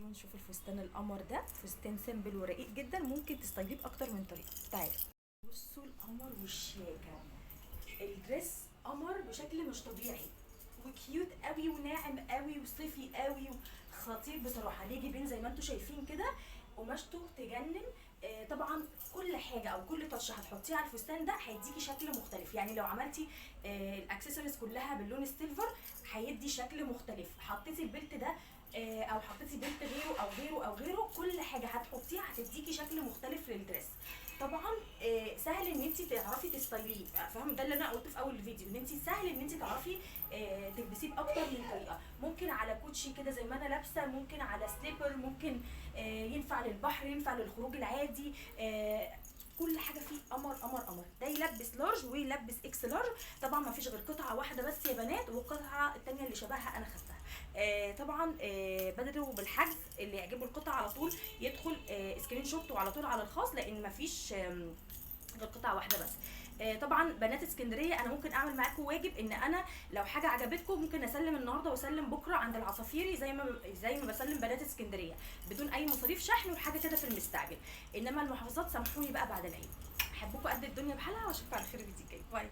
تعالوا نشوف الفستان القمر ده. فستان سيمبل ورقيق جدا، ممكن تستايليه باكتر من طريقه. تعالوا بصوا القمر والشياكه. الدريس قمر بشكل مش طبيعي وكيوت قوي وناعم قوي وصيفي قوي خطير بصراحه. ليه جيبين زي ما انتم شايفين كده، قماشته تجنن. طبعا كل حاجه او كل تاتش هتحطيه على الفستان ده هيديكي شكل مختلف. يعني لو عملتي الاكسسوارز كلها باللون السيلفر هيدي شكل مختلف. حطيتي البلت ده او حطيتي بلت غيره او غيره او غيره، كل حاجه هتحطيها هتديكي شكل مختلف للدريس. طبعا سهل ان انت تعرفي تستايليه. فاهم ده اللي انا قلته في اول الفيديو، ان انت سهل ان انت تعرفي تلبسيه باكتر من طريقه. ممكن على كوتشي كده زي ما انا لابسه، ممكن على سليبر، ممكن ينفع للبحر، ينفع للخروج العادي. كل حاجه فيه قمر قمر قمر. ده يلبس لارج ويلبس اكس لارج. طبعا ما فيش غير قطعه واحده بس يا بنات، والقطعه الثانيه اللي شبهها انا خدتها. طبعا بدأوا بالحجز. اللي يعجبه القطعه على طول يدخل سكرين شوت وعلى طول على الخاص، لان ما فيش غير قطعه واحده بس. طبعا بنات اسكندريه انا ممكن اعمل معاكم واجب، ان انا لو حاجه عجبتكم ممكن اسلم النهارده واسلم بكره عند العصافيري، زي ما بسلم بنات اسكندريه بدون اي مصاريف شحن وحاجه كده في المستعجل. انما المحافظات سامحوني بقى بعد العيد. احبكم قد الدنيا بحالها، واشوفكم على خير فيديو جاي. باي.